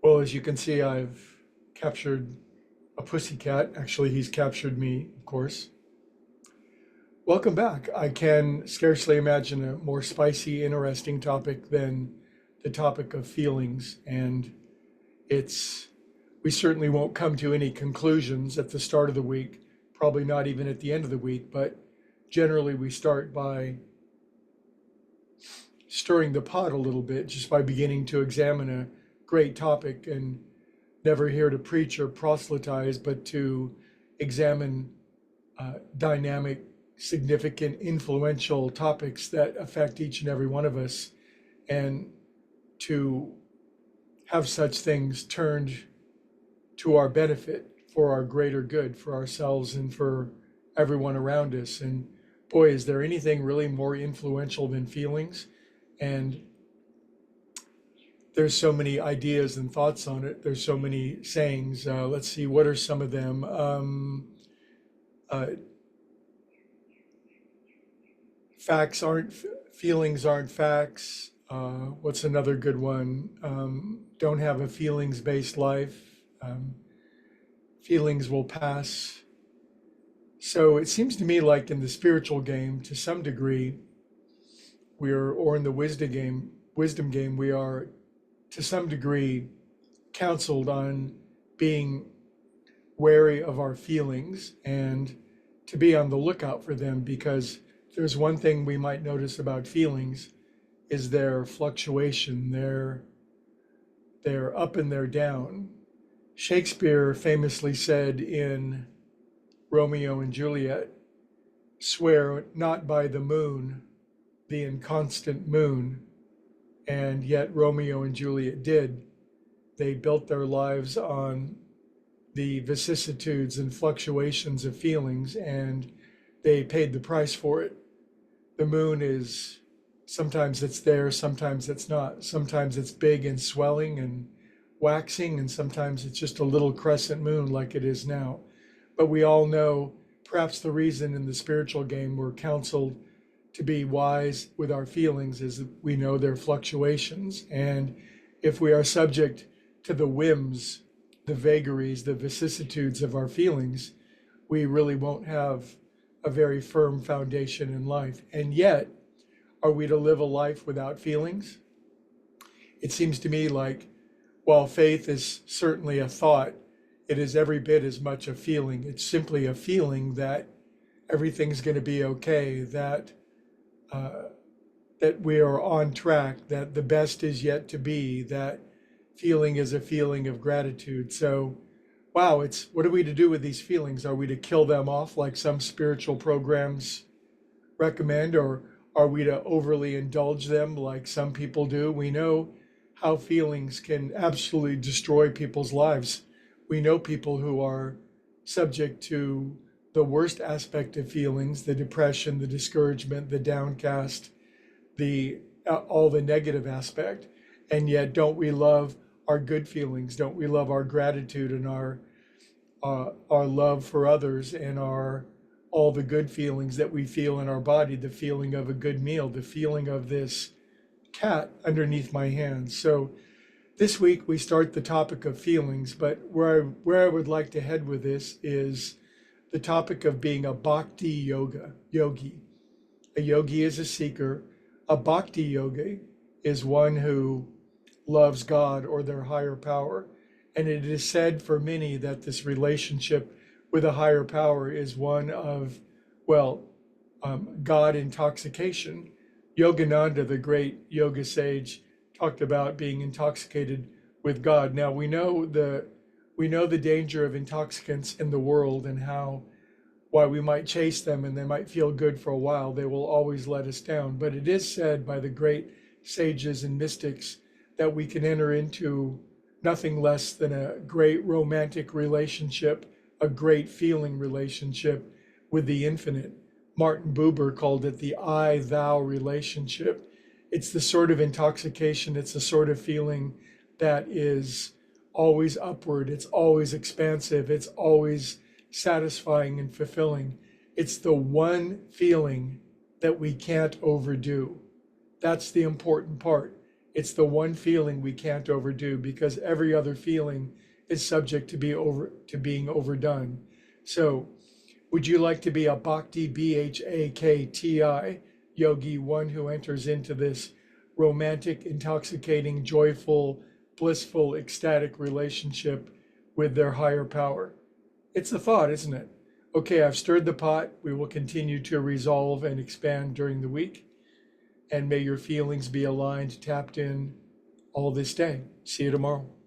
Well, as you can see, I've captured a pussycat. Actually, he's captured me, of course. Welcome back. I can scarcely imagine a more spicy, interesting topic than the topic of feelings. And it's, we certainly won't come to any conclusions at the start of the week, probably not even at the end of the week, but generally we start by stirring the pot a little bit just by beginning to examine a great topic, and never here to preach or proselytize, but to examine dynamic, significant, influential topics that affect each and every one of us, and to have such things turned to our benefit, for our greater good, for ourselves and for everyone around us. And boy, is there anything really more influential than feelings? And there's so many ideas and thoughts on it. There's so many sayings. Let's see, what are some of them? Uh, Facts aren't, feelings aren't facts. What's another good one? Don't have a feelings-based life. Feelings will pass. So it seems to me like in the spiritual game, to some degree, or in the wisdom game, we are to some degree counseled on being wary of our feelings and to be on the lookout for them, because there's one thing we might notice about feelings is their fluctuation, their up and their down. Shakespeare famously said in Romeo and Juliet, "Swear not by the moon, the inconstant moon." And yet Romeo and Juliet did. They built their lives on the vicissitudes and fluctuations of feelings, and they paid the price for it. The moon is, sometimes it's there, sometimes it's not. Sometimes it's big and swelling and waxing, and sometimes it's just a little crescent moon like it is now. But we all know perhaps the reason in the spiritual game we're counseled to be wise with our feelings is that we know their fluctuations. And if we are subject to the whims, the vagaries, the vicissitudes of our feelings, we really won't have a very firm foundation in life. And yet, are we to live a life without feelings? It seems to me like, while faith is certainly a thought, it is every bit as much a feeling. It's simply a feeling that everything's going to be okay, that we are on track, that the best is yet to be, that feeling is a feeling of gratitude. So, wow, what are we to do with these feelings? Are we to kill them off like some spiritual programs recommend, or are we to overly indulge them like some people do? We know how feelings can absolutely destroy people's lives. We know people who are subject to the worst aspect of feelings, the depression, the discouragement, the downcast, all the negative aspect. And yet, don't we love our good feelings? Don't we love our gratitude and our love for others, and all the good feelings that we feel in our body, the feeling of a good meal, the feeling of this cat underneath my hand. So this week we start the topic of feelings, but where I would like to head with this is the topic of being a bhakti yogi. A yogi is a seeker. A bhakti yogi is one who loves God or their higher power. And it is said for many that this relationship with a higher power is one of, God intoxication. Yogananda, the great yoga sage, talked about being intoxicated with God. Now we know the danger of intoxicants in the world, and why we might chase them and they might feel good for a while, they will always let us down. But it is said by the great sages and mystics that we can enter into nothing less than a great romantic relationship, a great feeling relationship with the infinite. Martin Buber called it the I-thou relationship. It's the sort of intoxication, it's the sort of feeling that is always upward, it's always expansive, it's always satisfying and fulfilling. It's the one feeling that we can't overdo. That's the important part. It's the one feeling we can't overdo because every other feeling is subject to being overdone. So, would you like to be a bhakti, bhakti yogi, one who enters into this romantic, intoxicating, joyful, blissful, ecstatic relationship with their higher power? It's a thought, isn't it? Okay, I've stirred the pot. We will continue to resolve and expand during the week. And may your feelings be aligned, tapped in all this day. See you tomorrow.